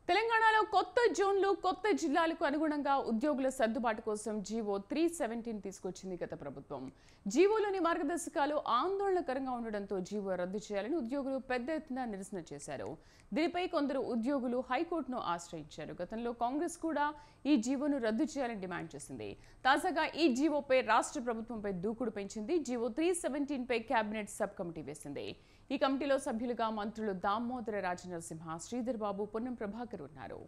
తెలంగాణలో కొత్త జోన్లు కొత్త జిల్లాలకు అనుగుణంగా ఉద్యోగుల సర్దుబాటు కోసం జీవో 317 తీసుకొచ్చింది గత ప్రభుత్వం. జీవోలోని మార్గదర్శకాలు ఆందోళనకరంగా ఉండడంతో జీవో రద్దు చేయాలని ఉద్యోగులు పెద్ద ఎత్తున నిరసన చేశారు. దీనిపై కొందరు ఉద్యోగులు హైకోర్టును ఆశ్రయించారు. గతంలో కాంగ్రెస్ కూడా ఈ జీవోను రద్దు చేయాలని డిమాండ్ చేసింది. తాజాగా ఈ జీవోపై రాష్ట్ర ప్రభుత్వంపై దూకుడు పెంచింది. జీవో 317 పై కేబినెట్ సబ్ కమిటీ వేసింది. ఈ కమిటీలో సభ్యులుగా మంత్రులు దామోదర రాజనరసింహ, శ్రీధర్ బాబు, పొన్నం ప్రభాకర్ ఉన్నారు.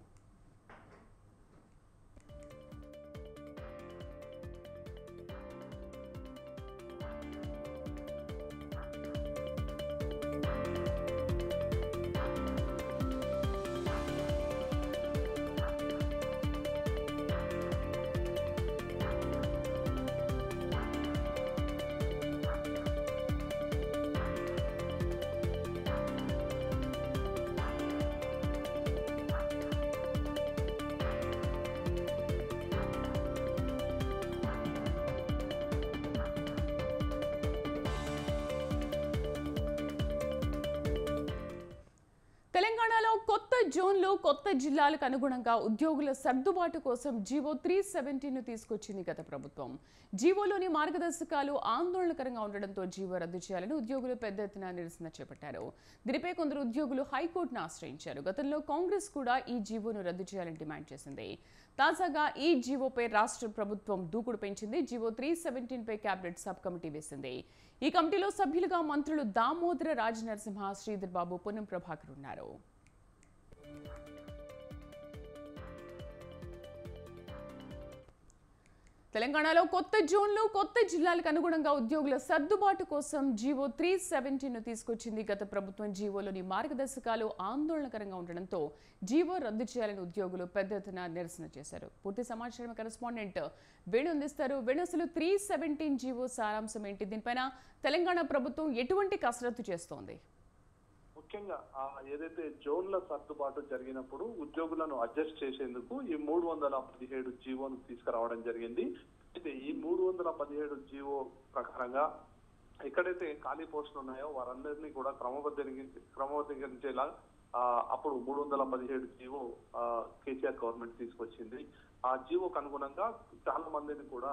తెలంగాణలో కొత్త జోన్లు కొత్త జిల్లాలకు అనుగుణంగా ఉద్యోగుల సర్దుబాటు కోసం జీవో 317 తీసుకొచ్చింది గత ప్రభుత్వం. జీవోలోని మార్గదర్శకాలు ఆందోళనకరంగా ఉండడంతో జీవో రద్దు చేయాలని ఉద్యోగులు పెద్ద ఎత్తున నిరసన చేపట్టారు. దీనిపై కొందరు ఉద్యోగులు హైకోర్టును ఆశ్రయించారు. గతంలో కాంగ్రెస్ కూడా ఈ జీవోను రద్దు చేయాలని డిమాండ్ చేసింది. తాజాగా ఈ జీవోపై రాష్ట్ర ప్రభుత్వం దూకుడు పెంచింది. జీవో 317 పై కేబినెట్ సబ్ కమిటీ వేసింది. ఈ కమిటీలో సభ్యులుగా మంత్రులు దామోదర రాజనరసింహ, శ్రీధర్ బాబు, పొన్నం ప్రభాకర్ ఉన్నారు. తెలంగాణలో కొత్త జోన్లు కొత్త జిల్లాలకు అనుగుణంగా ఉద్యోగుల సర్దుబాటు కోసం జీవో 317 తీసుకొచ్చింది గత ప్రభుత్వం. జీవోలోని మార్గదర్శకాలు ఆందోళనకరంగా ఉండడంతో జీవో రద్దు చేయాలని ఉద్యోగులు పెద్ద ఎత్తున నిరసన చేశారు. పూర్తి సమాచారం కరెస్పాండెంట్ వేణు అందిస్తారు. వేణు, అసలు 317 జీవో సారాంశం ఏంటి? దీనిపైన తెలంగాణ ప్రభుత్వం ఎటువంటి కసరత్తు చేస్తోంది? ముఖ్యంగా ఏదైతే జోన్ల సర్దుబాటు జరిగినప్పుడు ఉద్యోగులను అడ్జస్ట్ చేసేందుకు ఈ 317 జీవోను తీసుకురావడం జరిగింది. అయితే ఈ 317 జీవో ప్రకారంగా ఎక్కడైతే ఖాళీ పోస్టులు ఉన్నాయో వారందరినీ కూడా క్రమబద్ధీకరించేలా అప్పుడు 317 జీవో కేసీఆర్ గవర్నమెంట్ తీసుకొచ్చింది. ఆ జీవోకు అనుగుణంగా చాలా మందిని కూడా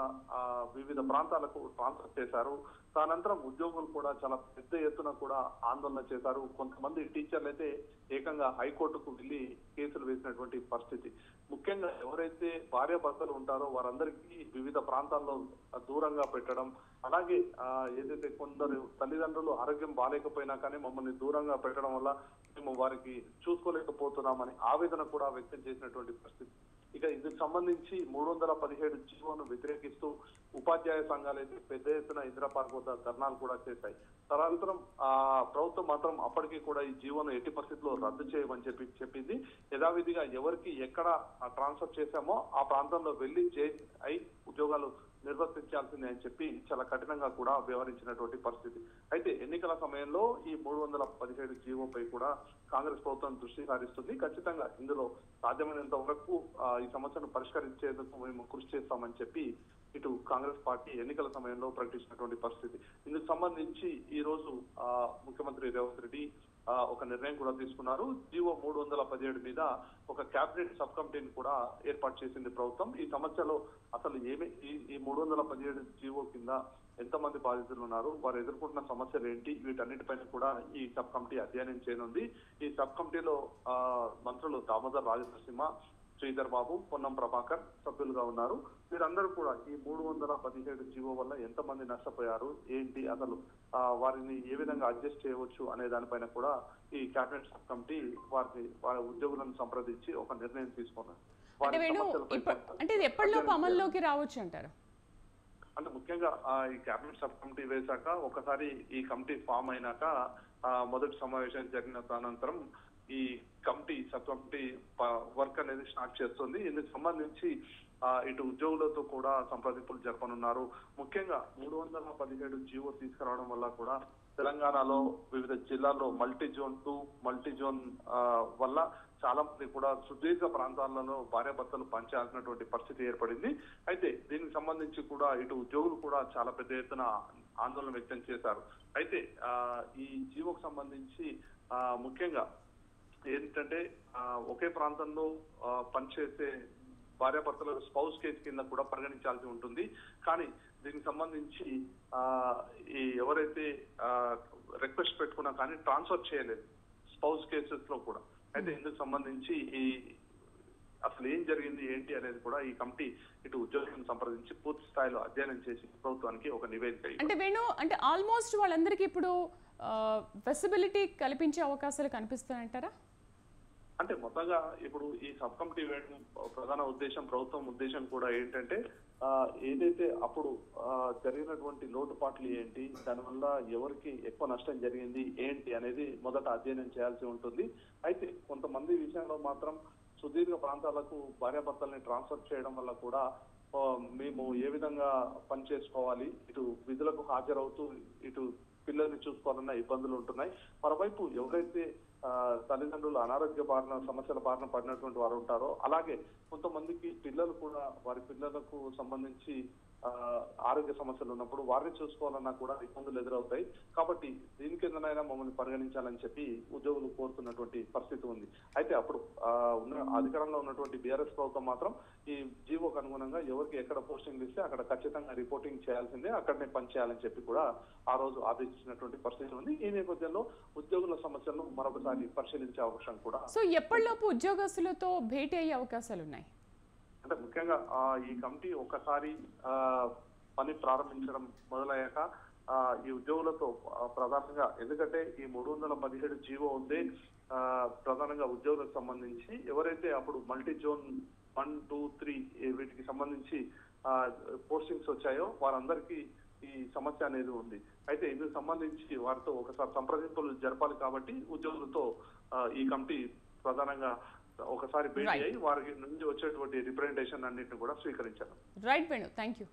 వివిధ ప్రాంతాలకు ట్రాన్స్ఫర్ చేశారు. దానంతరం ఉద్యోగులు కూడా చాలా పెద్ద ఎత్తున కూడా ఆందోళన చేశారు. కొంతమంది టీచర్లు అయితే ఏకంగా హైకోర్టుకు వెళ్లి కేసులు వేసినటువంటి పరిస్థితి. ముఖ్యంగా ఎవరైతే భార్య భర్తలు ఉంటారో వారందరికీ వివిధ ప్రాంతాల్లో దూరంగా పెట్టడం, అలాగే ఏదైతే కొందరు తల్లిదండ్రులు ఆరోగ్యం బాగాలేకపోయినా కానీ మమ్మల్ని దూరంగా పెట్టడం వల్ల మేము వారికి చూసుకోలేకపోతున్నామని ఆవేదన కూడా వ్యక్తం చేసినటువంటి పరిస్థితి. ఇక ఇందుకు సంబంధించి 317 జీవోను వ్యతిరేకిస్తూ ఉపాధ్యాయ సంఘాలు అయితే పెద్ద ఎత్తున ఇందిరా పార్క్ వద్ద ధర్నాలు కూడా చేశాయి. తదనంతరం ప్రభుత్వం మాత్రం అప్పటికీ కూడా ఈ జీవోను ఎట్టి పరిస్థితుల్లో రద్దు చేయమని చెప్పింది. యథావిధిగా ఎవరికి ఎక్కడ ట్రాన్స్ఫర్ చేశామో ఆ ప్రాంతంలో వెళ్లి ఉద్యోగాలు నిర్వర్తించాల్సిందే అని చెప్పి చాలా కఠినంగా కూడా వ్యవహరించినటువంటి పరిస్థితి. అయితే ఎన్నికల సమయంలో ఈ 317 జీవోపై కూడా కాంగ్రెస్ ప్రభుత్వం దృష్టి సారిస్తుంది. ఖచ్చితంగా ఇందులో సాధ్యమైనంత వరకు ఈ సమస్యను పరిష్కరించేందుకు మేము కృషి చేస్తామని చెప్పి ఇటు కాంగ్రెస్ పార్టీ ఎన్నికల సమయంలో ప్రకటించినటువంటి పరిస్థితి. ఇందుకు సంబంధించి ఈ రోజు ముఖ్యమంత్రి రేవంత్ రెడ్డి ఒక నిర్ణయం కూడా తీసుకున్నారు. జీవో 317 మీద ఒక కేబినెట్ సబ్ కమిటీని కూడా ఏర్పాటు చేసింది ప్రభుత్వం. ఈ సమస్యలో అసలు ఈ 317 జీవో కింద ఎంతమంది బాధితులు ఉన్నారు, వారు ఎదుర్కొంటున్న సమస్యలు ఏంటి, వీటన్నిటిపైన కూడా ఈ సబ్ కమిటీ అధ్యయనం చేయనుంది. ఈ సబ్ కమిటీలో మంత్రులు దామోదర్ రాజనరసింహ, శ్రీధర్ బాబు, పొన్నం ప్రభాకర్ సభ్యులుగా ఉన్నారు. వీరందరూ కూడా ఈ 317 జీవో వల్ల ఎంతమంది నష్టపోయారు, ఏంటి, అసలు వారిని ఏ విధంగా అడ్జస్ట్ చేయవచ్చు అనే దానిపైన కూడా ఈ కేబినెట్ సబ్ కమిటీ వారి ఉద్యోగులను సంప్రదించి ఒక నిర్ణయం తీసుకున్నారు. అంటే ఇది ఎప్పటిలోపు అమల్లోకి రావచ్చు అంటారు? అంటే ముఖ్యంగా ఈ కేబినెట్ సబ్ కమిటీ వేశాక ఒకసారి ఈ కమిటీ ఫామ్ అయినాక మొదటి సమావేశం జరిగిన అనంతరం ఈ సబ్ కమిటీ వర్క్ అనేది స్టార్ట్ చేస్తుంది. ఇందుకు సంబంధించి ఇటు ఉద్యోగులతో కూడా సంప్రదింపులు జరపనున్నారు. ముఖ్యంగా 317 జీవో తీసుకురావడం వల్ల కూడా తెలంగాణలో వివిధ జిల్లాల్లో మల్టీ జోన్ వల్ల చాలా మంది కూడా సుదీర్ఘ ప్రాంతాలలో భార్యాభర్తలు పంచాల్సినటువంటి పరిస్థితి ఏర్పడింది. అయితే దీనికి సంబంధించి కూడా ఇటు ఉద్యోగులు కూడా చాలా పెద్ద ఎత్తున ఆందోళన వ్యక్తం చేశారు. అయితే ఈ జీవోకు సంబంధించి ముఖ్యంగా ఏంటంటే ఒకే ప్రాంతంలో పనిచేసే భార్యాభర్తల స్పౌస్ కేసు కింద కూడా పరిగణించాల్సి ఉంటుంది. కానీ దీనికి సంబంధించి ఈ ఎవరైతే రిక్వెస్ట్ పెట్టుకున్నా కానీ ట్రాన్స్ఫర్ చేయలేదు స్పౌస్ కేసెస్ లో కూడా. అయితే ఇందుకు సంబంధించి అసలు ఏం జరిగింది ఏంటి అనేది కూడా ఈ కమిటీ ఇటు ఉద్యోగులను సంప్రదించి పూర్తి స్థాయిలో అధ్యయనం చేసి ప్రభుత్వానికి ఒక నివేదిక. అంటే వేణు, అంటే ఆల్మోస్ట్ వాళ్ళందరికీ ఇప్పుడు ఫెసిబిలిటీ కల్పించే అవకాశాలు కనిపిస్తాయంటారా? అంటే మొత్తంగా ఇప్పుడు ఈ సబ్ కమిటీ వేయడం ప్రధాన ఉద్దేశం, ప్రభుత్వం ఉద్దేశం కూడా ఏంటంటే ఏదైతే అప్పుడు జరిగినటువంటి లోటుపాట్లు ఏంటి, దానివల్ల ఎవరికి ఎక్కువ నష్టం జరిగింది ఏంటి అనేది మొదట అధ్యయనం చేయాల్సి ఉంటుంది. అయితే కొంతమంది విషయంలో మాత్రం సుదీర్ఘ ప్రాంతాలకు భార్యాభర్తల్ని ట్రాన్స్ఫర్ చేయడం వల్ల కూడా మేము ఏ విధంగా పని చేసుకోవాలి, ఇటు విధులకు హాజరవుతూ ఇటు పిల్లల్ని చూసుకోవాలన్న ఇబ్బందులు ఉంటున్నాయి. మరోవైపు ఎవరైతే తల్లిదండ్రులు అనారోగ్య సమస్యల బారిన పడినటువంటి వారు ఉంటారో, అలాగే కొంతమందికి పిల్లలు కూడా వారి పిల్లలకు సంబంధించి ఆరోగ్య సమస్యలు ఉన్నప్పుడు వారిని చూసుకోవాలన్నా కూడా ఇబ్బందులు ఎదురవుతాయి. కాబట్టి దీని కిందనైనా మమ్మల్ని పరిగణించాలని చెప్పి ఉద్యోగులు కోరుతున్నటువంటి పరిస్థితి ఉంది. అయితే అప్పుడు అధికారంలో ఉన్నటువంటి బీఆర్ఎస్ ప్రభుత్వం మాత్రం ఈ జీవోకు అనుగుణంగా ఎవరికి ఎక్కడ పోస్టింగ్ ఇస్తే అక్కడ ఖచ్చితంగా రిపోర్టింగ్ చేయాల్సిందే, అక్కడనే పనిచేయాలని చెప్పి కూడా ఆ రోజు ఆదేశించినటువంటి పరిస్థితి ఉంది. ఈ నేపథ్యంలో ఉద్యోగుల సమస్యలను మరొకసారి పరిశీలించే అవకాశం కూడా. సో ఎప్పటిలోపు ఉద్యోగస్తులతో భేటీ అయ్యే అవకాశాలు ఉన్నాయి? అంటే ముఖ్యంగా ఈ కమిటీ ఒకసారి పని ప్రారంభించడం మొదలయ్యాక ఈ ఉద్యోగులతో ప్రధానంగా, ఎందుకంటే ఈ 317 జీవో ఉంది ప్రధానంగా ఉద్యోగులకు సంబంధించి, ఎవరైతే అప్పుడు మల్టీ జోన్ 1, 2, 3 వీటికి సంబంధించి పోస్టింగ్స్ వచ్చాయో వారందరికీ ఈ సమస్య అనేది ఉంది. అయితే ఇందుకు సంబంధించి వారితో ఒకసారి సంప్రదింపులు జరపాలి కాబట్టి ఉద్యోగులతో ఈ కమిటీ ప్రధానంగా ఒకసారి భేటీ అయ్యి వారి నుంచి వచ్చేటువంటి రిప్రజెంటేషన్ అన్నింటిని కూడా స్వీకరించారు. Right Venu, thank you.